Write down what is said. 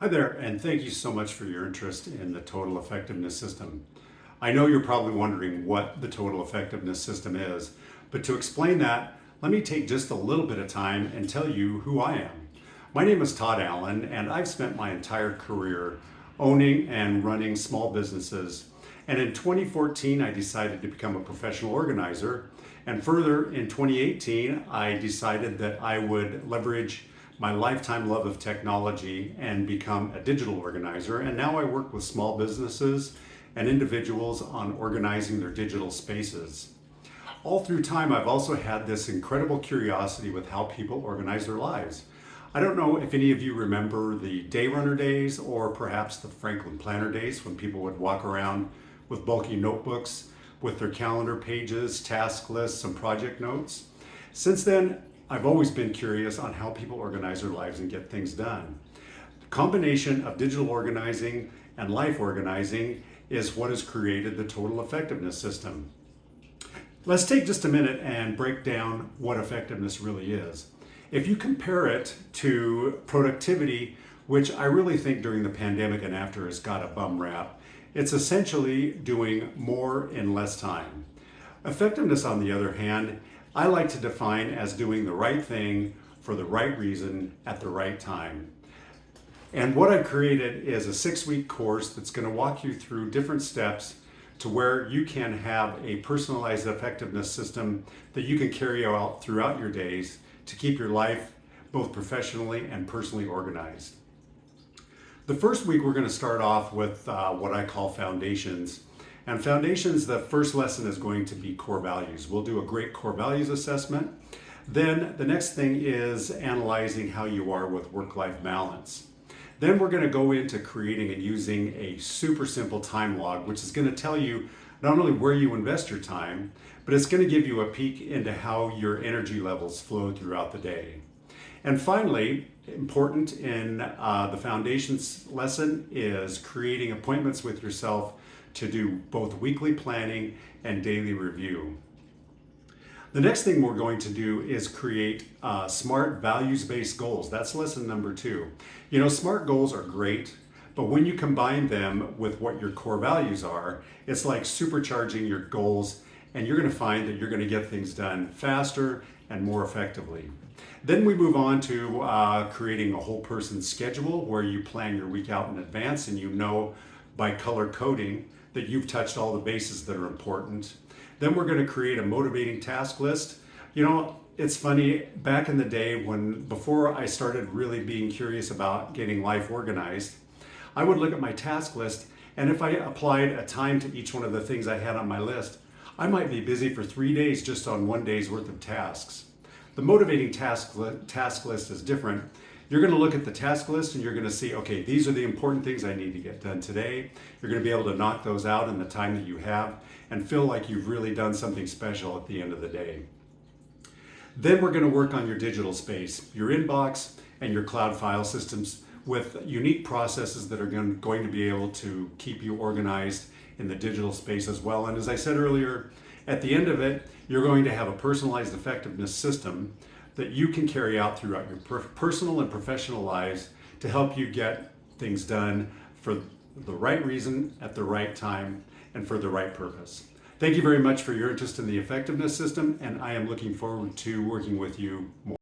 Hi there, and thank you so much for your interest in the total effectiveness system. I know you're probably wondering what the total effectiveness system is, but to explain that, let me take just a little bit of time and tell you who I am. My name is Todd Allen, and I've spent my entire career owning and running small businesses. And in 2014, I decided to become a professional organizer. And further, in 2018, I decided that I would leverage my lifetime love of technology and become a digital organizer. And now I work with small businesses and individuals on organizing their digital spaces. All through time, I've also had this incredible curiosity with how people organize their lives. I don't know if any of you remember the Day Runner days or perhaps the Franklin Planner days when people would walk around with bulky notebooks with their calendar pages, task lists, and project notes. Since then, I've always been curious on how people organize their lives and get things done. The combination of digital organizing and life organizing is what has created the total effectiveness system. Let's take just a minute and break down what effectiveness really is. If you compare it to productivity, which I really think during the pandemic and after has got a bum rap, it's essentially doing more in less time. Effectiveness, on the other hand, I like to define as doing the right thing for the right reason at the right time. And what I've created is a 6-week course that's going to walk you through different steps to where you can have a personalized effectiveness system that you can carry out throughout your days to keep your life both professionally and personally organized. The first week, we're going to start off with what I call foundations. And foundations, the first lesson is going to be core values. We'll do a great core values assessment. Then the next thing is analyzing how you are with work-life balance. Then we're going to go into creating and using a super simple time log, which is going to tell you not only where you invest your time, but it's going to give you a peek into how your energy levels flow throughout the day. And finally, important in the foundations lesson is creating appointments with yourself to do both weekly planning and daily review. The next thing we're going to do is create smart values-based goals. That's lesson number 2. You know, SMART goals are great, but when you combine them with what your core values are, it's like supercharging your goals, and you're going to find that you're going to get things done faster and more effectively. Then we move on to creating a whole person schedule where you plan your week out in advance and you know by color coding that you've touched all the bases that are important. Then we're going to create a motivating task list. You know, it's funny, back in the day before I started really being curious about getting life organized, I would look at my task list, and if I applied a time to each one of the things I had on my list, I might be busy for 3 days just on one day's worth of tasks. The motivating task list is different. You're going to look at the task list and you're going to see, okay, these are the important things I need to get done today. You're going to be able to knock those out in the time that you have and feel like you've really done something special at the end of the day. Then we're going to work on your digital space, your inbox and your cloud file systems with unique processes that are going to be able to keep you organized in the digital space as well. And as I said earlier, at the end of it, you're going to have a personalized effectiveness system that you can carry out throughout your personal and professional lives to help you get things done for the right reason at the right time and for the right purpose. Thank you very much for your interest in the effectiveness system, and I am looking forward to working with you more.